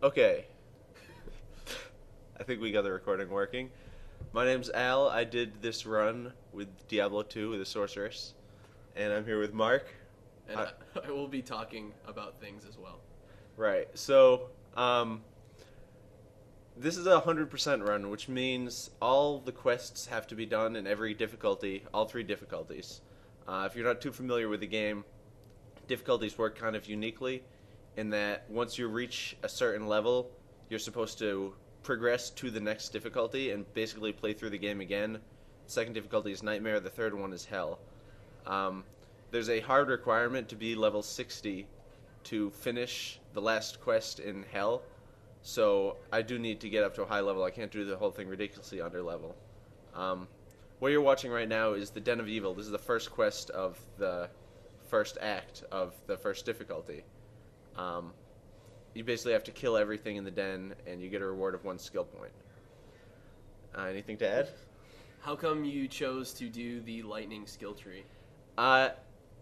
Okay, I think we got the recording working. My name's Al. I did this run with Diablo II with the Sorceress, and I'm here with Mark. And I will be talking about things as well. Right. So, this is a 100% run, which means all the quests have to be done in every difficulty, all three difficulties. If you're not too familiar with the game, difficulties work kind of uniquely in that once you reach a certain level, you're supposed to progress to the next difficulty and basically play through the game again. The second difficulty is Nightmare, the third one is Hell. There's a hard requirement to be level 60 to finish the last quest in Hell, so I do need to get up to a high level. I can't do the whole thing ridiculously under level. What you're watching right now is the Den of Evil. This is the first quest of the first act of the first difficulty. You basically have to kill everything in the den, and you get a reward of 1 skill point. Anything to add? How come you chose to do the lightning skill tree?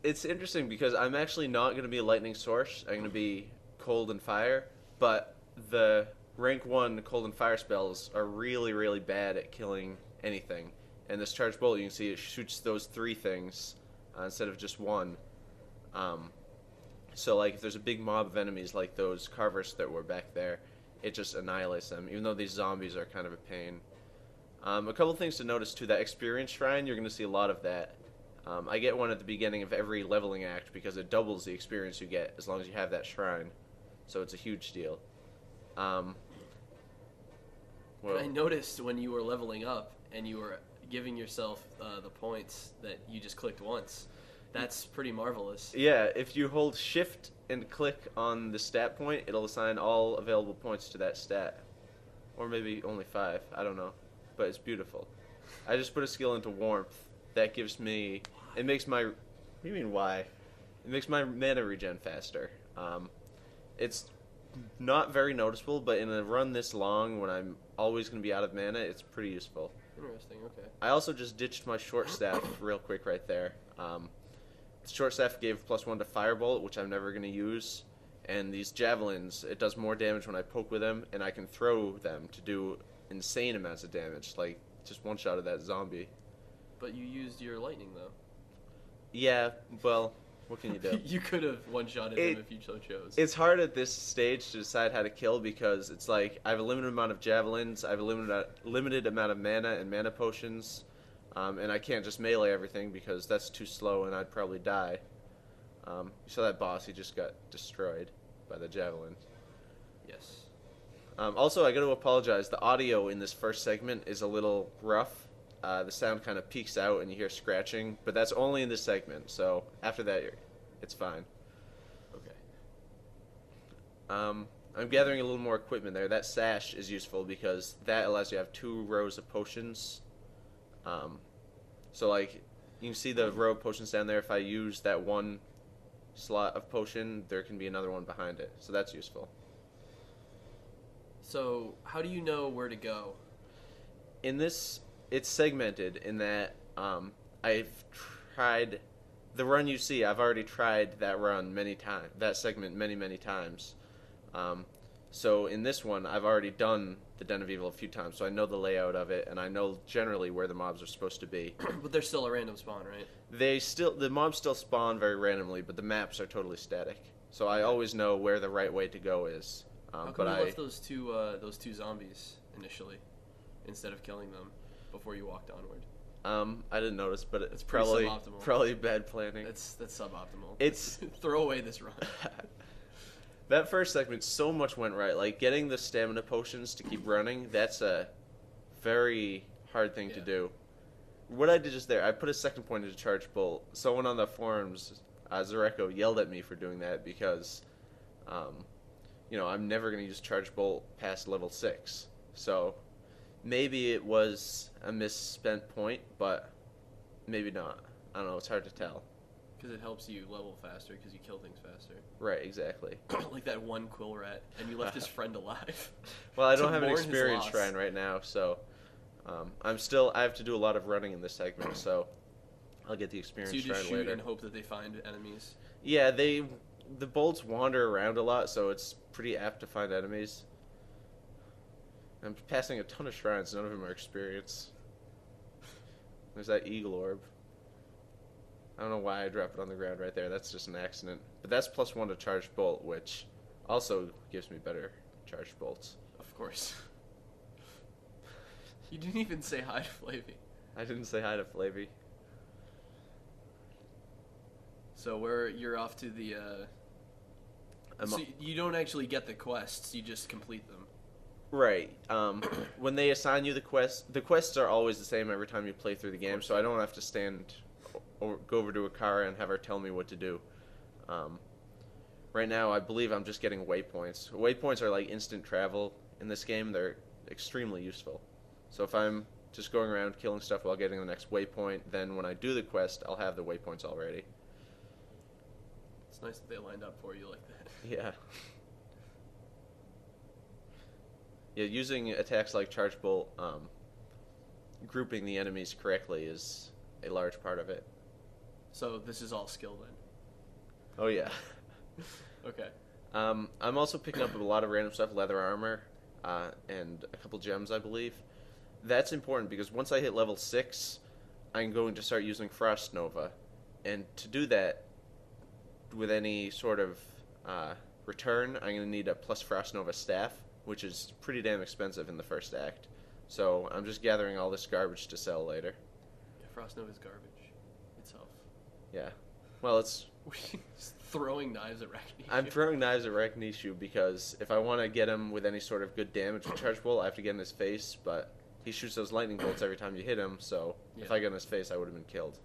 It's interesting because I'm actually not going to be a lightning source. I'm going to be cold and fire, but the rank 1 cold and fire spells are really, really bad at killing anything. And this charged bolt, you can see it shoots those 3 things instead of just 1. So, like, if there's a big mob of enemies like those carvers that were back there, it just annihilates them, even though these zombies are kind of a pain. A couple things to notice, too. That experience shrine, you're going to see a lot of that. I get one at the beginning of every leveling act because it doubles the experience you get as long as you have that shrine. So it's a huge deal. I noticed when you were leveling up and you were giving yourself the points that you just clicked once. That's pretty marvelous. Yeah, if you hold shift and click on the stat point, it'll assign all available points to that stat. Or maybe only 5, I don't know. But it's beautiful. I just put a skill into warmth. That gives me... It makes my... What do you mean, why? It makes my mana regen faster. It's not very noticeable, but in a run this long, when I'm always going to be out of mana, it's pretty useful. Interesting, okay. I also just ditched my short staff real quick right there. The short staff gave +1 to firebolt, which I'm never going to use. And these javelins, it does more damage when I poke with them, and I can throw them to do insane amounts of damage, like just one shot of that zombie. But you used your lightning, though. Yeah, well, what can you do? You could have one-shotted him if you so chose. It's hard at this stage to decide how to kill because it's like I have a limited amount of javelins, I have a limited amount of mana and mana potions, and I can't just melee everything because that's too slow and I'd probably die. You saw that boss, he just got destroyed by the javelin. Yes. Also, I got to apologize. The audio in this first segment is a little rough. The sound kind of peaks out and you hear scratching, but that's only in this segment, so after that, it's fine. Okay. I'm gathering a little more equipment there. That sash is useful because that allows you to have 2 rows of potions. So, like, you can see the row of potions down there. If I use that 1 slot of potion, there can be another one behind it, so that's useful. So, how do you know where to go? In this, it's segmented in that I've tried the run you see. I've already tried that run many times, that segment many times. So in this one, I've already done the Den of Evil a few times, so I know the layout of it, and I know generally where the mobs are supposed to be. But they're still a random spawn, right? The mobs still spawn very randomly, but the maps are totally static. So I always know where the right way to go is. How come you left those two zombies initially, instead of killing them before you walked onward? I didn't notice, but it's probably probably bad planning. That's suboptimal. It's throw away this run. That first segment, so much went right. Like, getting the stamina potions to keep running, that's a very hard thing to do. What I did just there, I put a second point into charge bolt. Someone on the forums, Zareko, yelled at me for doing that because, I'm never going to use charge bolt past level 6. So, maybe it was a misspent point, but maybe not. I don't know, it's hard to tell. Because it helps you level faster because you kill things faster. Right, exactly. Like that one quill rat, and you left his friend alive. Well, I don't have an experience shrine right now, so I have to do a lot of running in this segment, so I'll get the experience shrine later. So you just shoot and hope that they find enemies? Yeah, the bolts wander around a lot, so it's pretty apt to find enemies. I'm passing a ton of shrines. None of them are experience. There's that eagle orb. I don't know why I dropped it on the ground right there. That's just an accident. But that's +1 to charged bolt, which also gives me better charged bolts. Of course. You didn't even say hi to Flavy. I didn't say hi to Flavy. So you're off to the... So you don't actually get the quests, you just complete them. Right. When they assign you the quests are always the same every time you play through the game, so I don't have to stand or go over to Akara and have her tell me what to do. Right now, I believe I'm just getting waypoints. Waypoints are like instant travel in this game. They're extremely useful. So if I'm just going around killing stuff while getting the next waypoint, then when I do the quest, I'll have the waypoints already. It's nice that they lined up for you like that. Yeah. Yeah, using attacks like Charge Bolt, grouping the enemies correctly is a large part of it. So this is all skill then? Oh, yeah. Okay. I'm also picking up a lot of random stuff, leather armor, and a couple gems, I believe. That's important because once I hit level 6, I'm going to start using Frost Nova. And to do that, with any sort of return, I'm going to need a plus Frost Nova staff, which is pretty damn expensive in the first act. So I'm just gathering all this garbage to sell later. Yeah, Frost Nova's garbage itself. Yeah. Well, it's... Just throwing knives at Ragnishu. I'm throwing knives at Ragnishu because if I want to get him with any sort of good damage with Charge Bolt, I have to get in his face, but he shoots those lightning bolts every time you hit him, so if I get in his face, I would have been killed.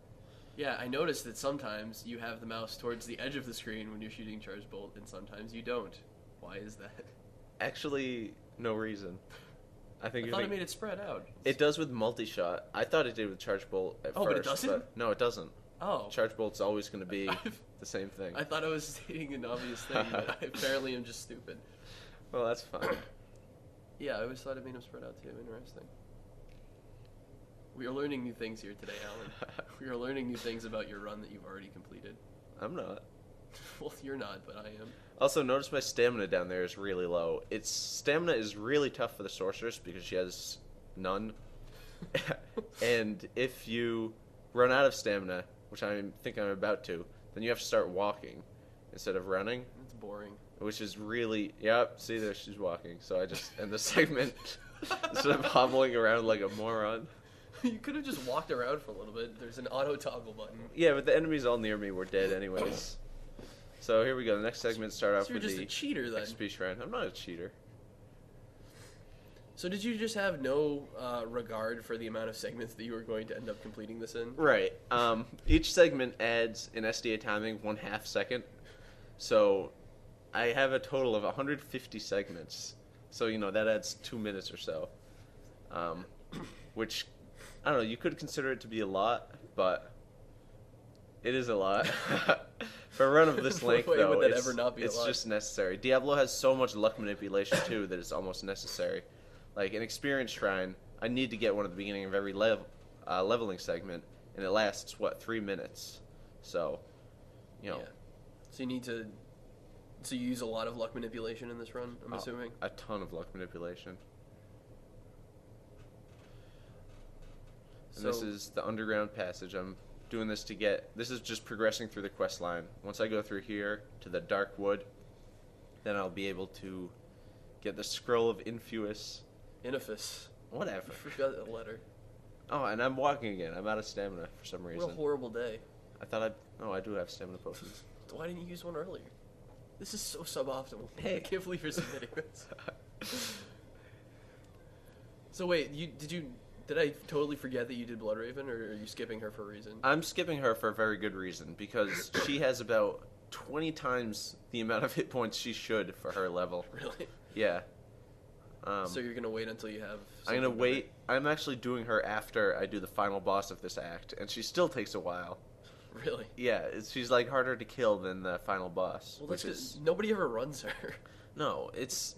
Yeah, I noticed that sometimes you have the mouse towards the edge of the screen when you're shooting Charge Bolt, and sometimes you don't. Why is that? Actually, no reason. I thought it made it spread out. It does with multi-shot. I thought it did with Charge Bolt at first. But it doesn't? But no, it doesn't. Oh. Charge Bolt's always going to be the same thing. I thought I was stating an obvious thing, but apparently I'm just stupid. Well, that's fine. Yeah, I always thought it made him spread out too. Interesting. We are learning new things here today, Alan. We are learning new things about your run that you've already completed. I'm not. Well, you're not, but I am. Also, notice my stamina down there is really low. Its stamina is really tough for the Sorceress because she has none. And if you run out of stamina, which I think I'm about to, then you have to start walking instead of running. It's boring. Which is really... Yep, see there, she's walking. So I just end the segment instead of hobbling around like a moron. You could have just walked around for a little bit. There's an auto toggle button. Yeah, but the enemies all near me were dead anyways. So here we go. The next segment start off you're with just the a cheater then. XP shrine. I'm not a cheater. So did you just have no regard for the amount of segments that you were going to end up completing this in? Right. Each segment adds an SDA timing 1/2 second. So I have a total of 150 segments. So, that adds 2 minutes or so. Which, I don't know, you could consider it to be a lot, but it is a lot. For a run of this length, Wait, though, would that ever not be it's a lot? just necessary. Diablo has so much luck manipulation, too, that it's almost necessary. Like, an experience shrine, I need to get one at the beginning of every leveling segment, and it lasts, 3 minutes? So, Yeah. So you need to... So you use a lot of luck manipulation in this run, I'm assuming? A ton of luck manipulation. And this is the underground passage. I'm doing this to get... This is just progressing through the quest line. Once I go through here to the Dark Wood, then I'll be able to get the Scroll of Infus. Inifus. Whatever. I forgot the letter. Oh, and I'm walking again. I'm out of stamina for some reason. What a horrible day. I thought I do have stamina potions. Why didn't you use one earlier? This is so suboptimal. Hey. I can't believe you're submitting this. So wait, did I totally forget that you did Bloodraven, or are you skipping her for a reason? I'm skipping her for a very good reason, because she has about 20 times the amount of hit points she should for her level. Really? Yeah. So you're going to wait until you have... I'm going to wait. I'm actually doing her after I do the final boss of this act, and she still takes a while. Really? Yeah, she's like harder to kill than the final boss. Well, nobody ever runs her. No, it's...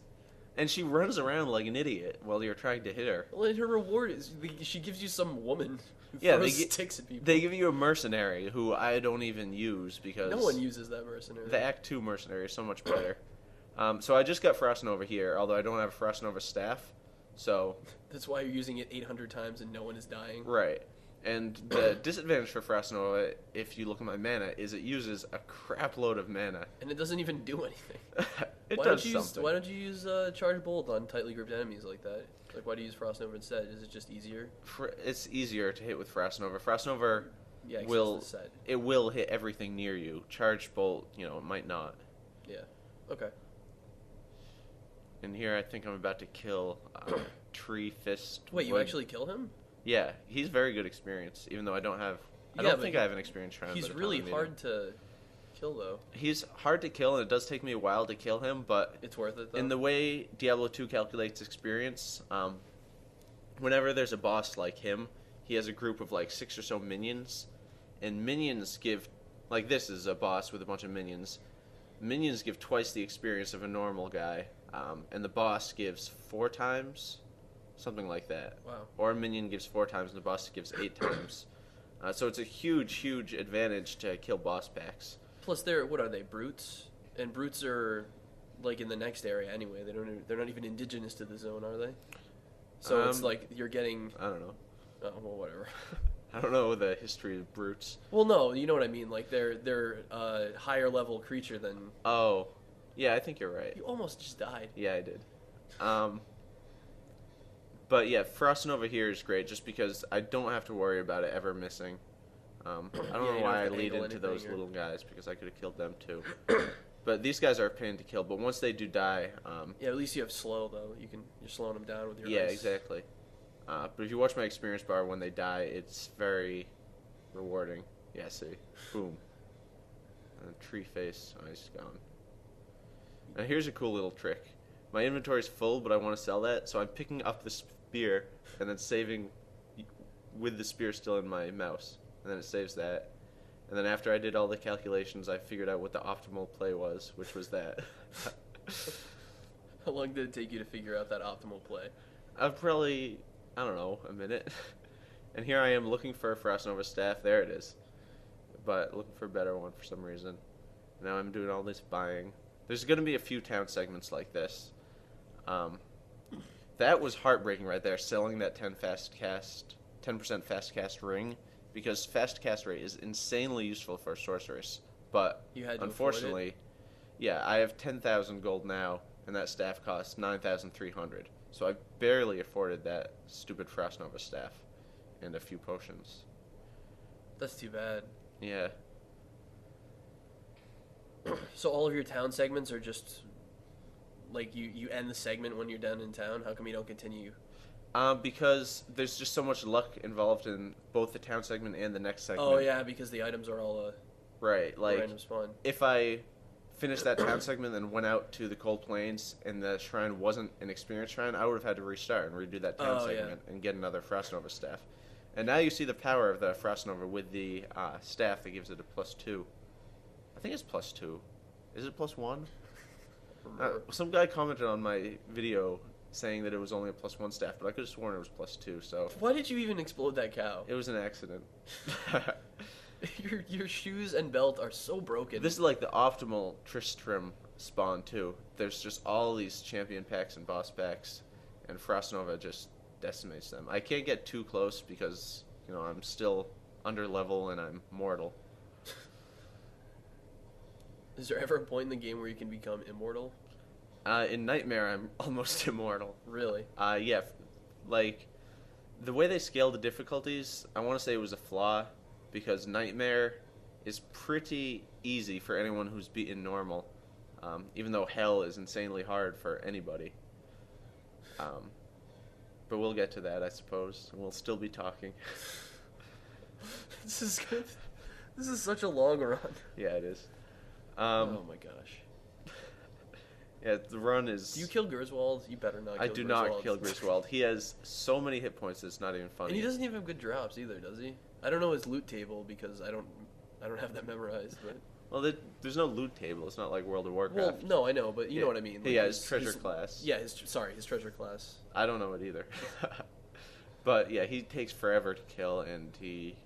And she runs around like an idiot while you're trying to hit her. Well, and her reward is she gives you some woman who Yeah, throws sticks at people. They give you a mercenary who I don't even use because... No one uses that mercenary. The Act 2 mercenary is so much better. So I just got Frost Nova here, although I don't have a Frost Nova staff. So That's why you're using it 800 times and no one is dying. right. And the disadvantage for Frost Nova, if you look at my mana, is it uses a crap load of mana. And it doesn't even do anything. It why does don't you something. why don't you use Charge Bolt on tightly grouped enemies like that? Like, why do you use Frost Nova instead? Is it just easier? It's easier to hit with Frost Nova. Frost Nova Yeah, will the set. it will hit everything near you. Charge Bolt, it might not. Yeah. Okay. And here I think I'm about to kill Treefist. Wait, you actually kill him? Yeah, he's very good experience, even though I don't Yeah, think I have an experience shrine. He's by the time really I meet hard him. to kill, though. He's hard to kill, and it does take me a while to kill him, but It's worth it, though. in the way Diablo II calculates experience, whenever there's a boss like him, he has a group of like 6 or so minions, and minions give, like this is a boss with a bunch of minions. Minions give twice the experience of a normal guy, and the boss gives 4 times, something like that. Wow. Or a minion gives 4 times, and the boss gives 8 times. So it's a huge, huge advantage to kill boss packs. Plus, what are they, brutes? And brutes are like in the next area anyway. They're not even indigenous to the zone, are they? So it's like you're getting. I don't know. Oh, well, whatever. I don't know the history of brutes. Well, no, you know what I mean. Like they're a higher level creature than. Oh, yeah, I think you're right. You almost just died. Yeah, I did. But yeah, Frost Nova here is great just because I don't have to worry about it ever missing. I don't know why I lead into those little guys because I could have killed them too. But these guys are a pain to kill. But once they do die, Yeah, at least you have slow though. You're slowing them down with your. yeah, ice. exactly. But if you watch my experience bar when they die, it's very rewarding. Yeah, see, boom, and tree face, oh, he's gone. Now here's a cool little trick. My inventory's full, but I want to sell that, so I'm picking up the spear and then saving with the spear still in my mouse, and then it saves that. And then after I did all the calculations, I figured out what the optimal play was, which was that. How long did it take you to figure out that optimal play? Probably, I don't know, a minute. And here I am looking for a Frost Nova staff. There it is. But looking for a better one for some reason. Now I'm doing all this buying. There's going to be a few town segments like this. That was heartbreaking right there, selling that 10% fast cast ring, because fast cast rate is insanely useful for Sorceress. But You had to unfortunately, yeah, I have 10,000 gold now, and that staff costs 9,300. So I barely afforded that stupid Frost Nova staff and a few potions. That's too bad. Yeah. So all of your town segments are just like you end the segment when you're done in town. How come you don't continue? Because there's just so much luck involved in both the town segment and the next segment. Oh yeah, because the items are all Right, like random spawn. if I finished that town segment and then went out to the Cold Plains and the shrine wasn't an experience shrine, I would have had to restart and redo that town segment and get another Frost Nova staff. And now you see the power of the Frost Nova with the staff that gives it a +2. I think it's +2. Is it +1? Some guy commented on my video saying that it was only a +1 staff, but I could have sworn it was +2. So Why did you even explode that cow? it was an accident. Your shoes and belt are so broken. This is like the optimal Tristram spawn too. There's just all these champion packs and boss packs, and Frost Nova just decimates them. I can't get too close because I'm still under level and I'm mortal. Is there ever a point in the game where you can become immortal? In Nightmare, I'm almost immortal. Really? Yeah, like the way they scale the difficulties, I want to say it was a flaw, because Nightmare is pretty easy for anyone who's beaten normal, even though Hell is insanely hard for anybody. But we'll get to that, I suppose, and we'll still be talking. This is good. This is such a long run. Yeah, it is. Oh my gosh. Yeah, the run is... Do you kill Griswold? You better not kill I do Griswold. not kill Griswold. He has so many hit points it's not even funny. And he doesn't even have good drops either, does he? I don't know his loot table because I don't have that memorized, but... Well, there's no loot table. It's not like World of Well, Warcraft. no, I know, but you know what I mean. Like his treasure class. Yeah, his treasure class. I don't know it either. But yeah, he takes forever to kill, and he